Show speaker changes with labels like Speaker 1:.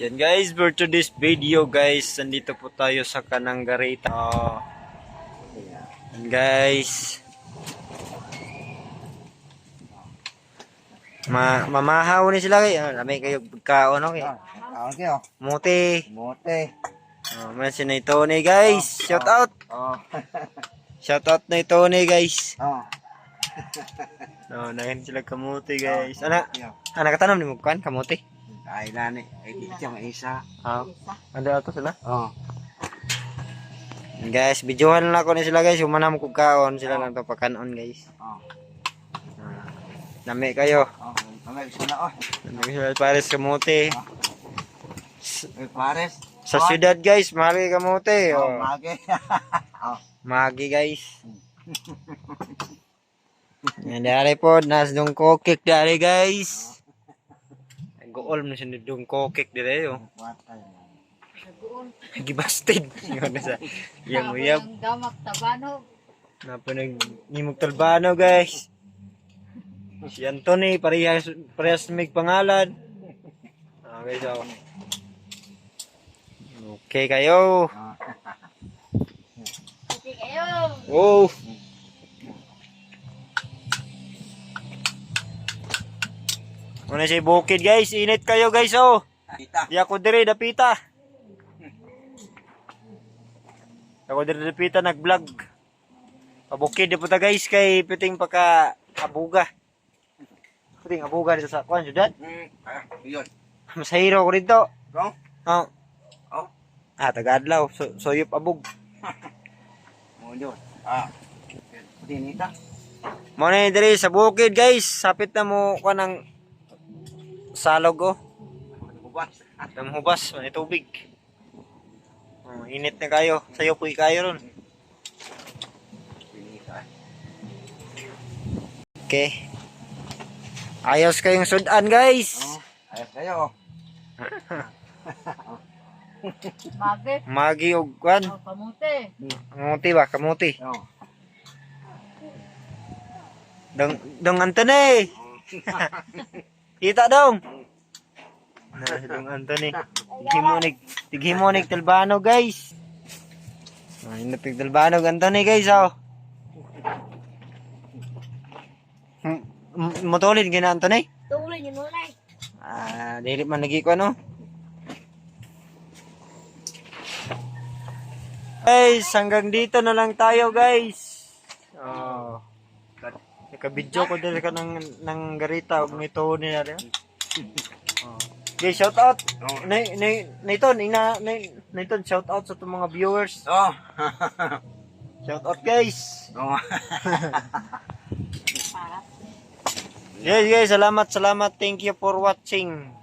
Speaker 1: Yan guys, for today's video guys, nandito po tayo sa Canangarita. Yan guys. Mamahaw ni sila kayo. Lamay kayo pagkaon okay.
Speaker 2: Kaon kayo.
Speaker 1: Muti.
Speaker 2: Mote.
Speaker 1: Man si Nay Tony guys. Shout out. Shout out Nay Tony guys. No, nagin sila kamuti guys. Anak katanom ni mo kan kamuti.
Speaker 2: Ay lani, ay di siya isa.
Speaker 1: Anda ato sila. Guys, videohan lang ako ni sila guys. Humanam ko kaon sila lang to pakanon guys. Nami kayo.
Speaker 2: Kamay sila
Speaker 1: Nami sila pares kamuti.
Speaker 2: Pares.
Speaker 1: Sa syudad guys, mahal kay kamuti.
Speaker 2: Magi.
Speaker 1: Magi guys. Yan dari po, nasdong kokik dari guys. Gool na siya nidong kokik dari yo. Gibasted. Yang uyab.
Speaker 3: Damak tabano.
Speaker 1: Napanag nimog talbano guys. Si Anthony parehas may pangalan. Okay so. Okay kayo.
Speaker 3: Hindi kayo.
Speaker 1: Oh. Muna si bukid guys, init kayo guys oh. Di ako diri dapita. Ako diri dapita nag-vlog. Pabukid di po ta guys kay piting paka abuga. Piting abuga dito sa kwan syudad.
Speaker 2: Yun.
Speaker 1: Masahiro ko dito.
Speaker 2: Go.
Speaker 1: Oh.
Speaker 2: Oh.
Speaker 1: Tagadlaw soyop abog.
Speaker 2: Mo yun. Dinita.
Speaker 1: Mo na diri sa bukid guys, sapit na mo kanang salog oh.
Speaker 2: Bubas.
Speaker 1: Hubas, may tubig. Init na kayo. Sayo po kayo ron.
Speaker 2: Dinita.
Speaker 1: Okay. Ayos kayong sudan guys.
Speaker 2: Ayos kayo.
Speaker 3: Magi.
Speaker 1: Magi og kwan.
Speaker 3: Kamuti.
Speaker 1: Kamuti ba? Kamuti.
Speaker 2: Oh.
Speaker 1: Dong Anthony. Kita dong. Nah, dong Anthony. Tigimonik talbano guys. Inapig talbano Anthony guys oh. Motolid gina Anthony?
Speaker 3: Tuloy niyo nulay.
Speaker 1: Dili man lagi ko ano. Guys, hanggang dito na lang tayo guys. Naka-video ko dili ka ng garita og may Tony na rin. Okay, shout out. Naiton, shout out sa itong mga viewers. Shout out guys. Yes guys, salamat. Thank you for watching.